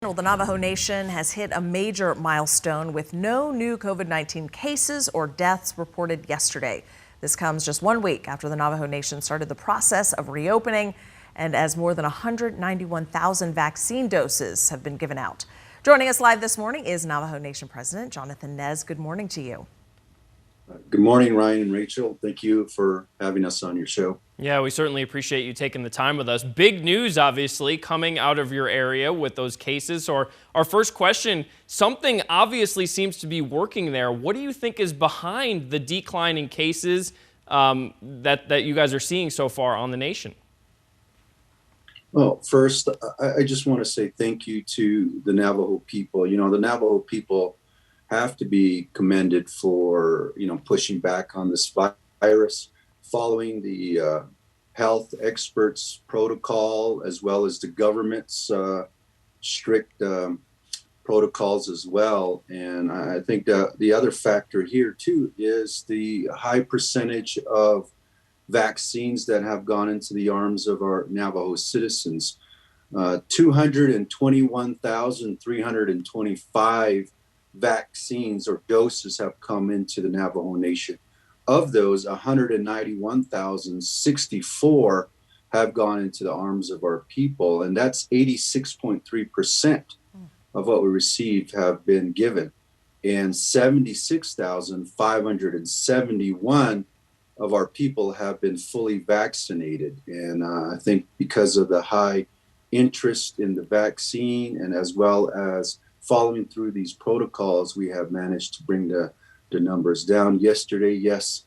Well, the Navajo Nation has hit a major milestone with no new COVID-19 cases or deaths reported yesterday. This comes just 1 week after the Navajo Nation started the process of reopening and as more than 191,000 vaccine doses have been given out. Joining us live this morning is Navajo Nation President Jonathan Nez. Good morning to you. Good morning, Ryan and Rachel. Thank you for having us on your show. Yeah, we certainly appreciate you taking the time with us. Big news, obviously, coming out of your area with those cases. So our first question, something obviously seems to be working there. What do you think is behind the decline in cases that you guys are seeing so far on the nation? Well, first, I just want to say thank you to the Navajo people. You know, the Navajo people have to be commended for, pushing back on this virus, following the health experts protocol, as well as the government's strict protocols as well. And I think the other factor here too is the high percentage of vaccines that have gone into the arms of our Navajo citizens. 221,325 vaccines or doses have come into the Navajo Nation. Of those, 191,064 have gone into the arms of our people, and that's 86.3% of what we received have been given. And 76,571 of our people have been fully vaccinated. And I think because of the high interest in the vaccine and as well as following through these protocols, we have managed to bring the numbers down. Yesterday, yes,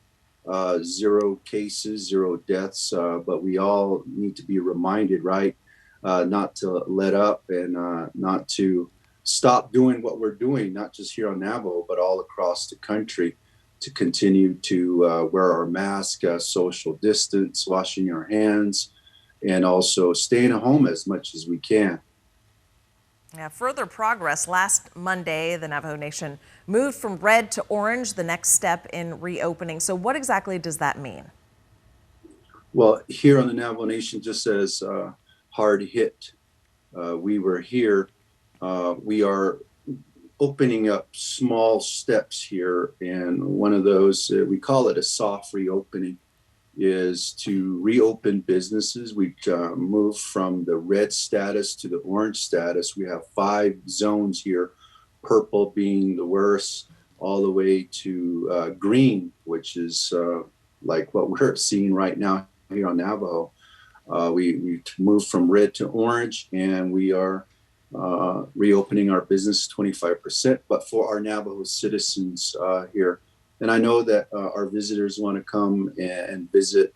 0 cases, 0 deaths, but we all need to be reminded, right, not to let up and not to stop doing what we're doing, not just here on Navajo, but all across the country, to continue to wear our mask, social distance, washing our hands, and also staying at home as much as we can. Yeah, further progress. Last Monday, the Navajo Nation moved from red to orange, the next step in reopening. So what exactly does that mean? Well, here on the Navajo Nation, just as hard hit we were here, we are opening up small steps here. And one of those, we call it a soft reopening, is to reopen businesses. We moved from the red status to the orange status. We have 5 zones here, purple being the worst, all the way to green, which is like what we're seeing right now here on Navajo. We moved from red to orange, and we are reopening our business 25%, but for our Navajo citizens here. And I know that our visitors want to come and visit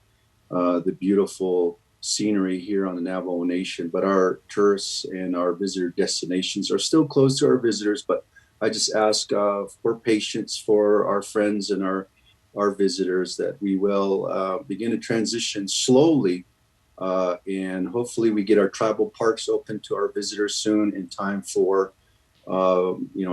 the beautiful scenery here on the Navajo Nation, but our tourists and our visitor destinations are still closed to our visitors. But I just ask for patience for our friends and our visitors, that we will begin to transition slowly, and hopefully we get our tribal parks open to our visitors soon in time for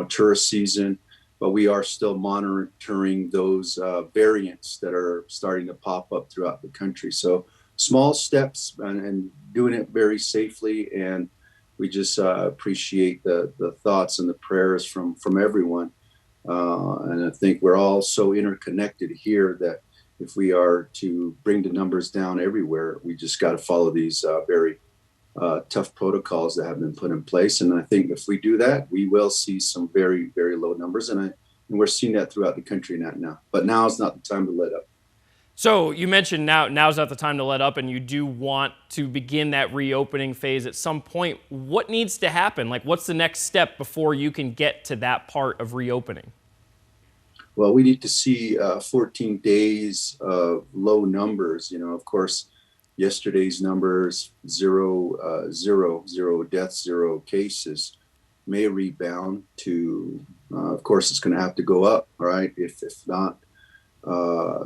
tourist season. But we are still monitoring those variants that are starting to pop up throughout the country. So small steps and doing it very safely. And we just appreciate the thoughts and the prayers from everyone. And I think we're all so interconnected here that if we are to bring the numbers down everywhere, we just got to follow these very tough protocols that have been put in place. And I think if we do that, we will see some very, very low numbers. And we're seeing that throughout the country now. But now is not the time to let up. So you mentioned now's not the time to let up, and you do want to begin that reopening phase at some point. What needs to happen? Like, what's the next step before you can get to that part of reopening? Well, we need to see 14 days of low numbers. Of course, yesterday's numbers, 0 deaths, 0 cases, may rebound to, of course, it's going to have to go up, right? If not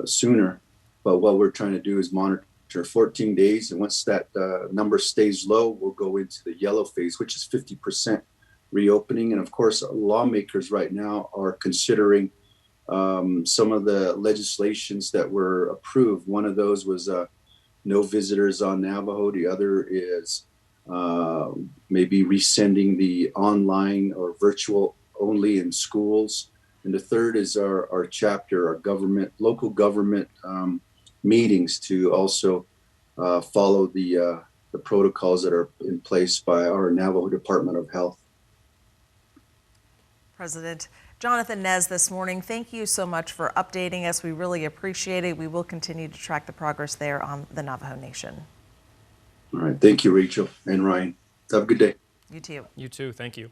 sooner. But what we're trying to do is monitor 14 days. And once that number stays low, we'll go into the yellow phase, which is 50% reopening. And of course, lawmakers right now are considering some of the legislations that were approved. One of those was no visitors on Navajo. The other is maybe rescinding the online or virtual only in schools. And the third is our chapter, our government, local government meetings to also follow the protocols that are in place by our Navajo Department of Health. President Jonathan Nez this morning, thank you so much for updating us. We really appreciate it. We will continue to track the progress there on the Navajo Nation. All right. Thank you, Rachel and Ryan. Have a good day. You too. You too. Thank you.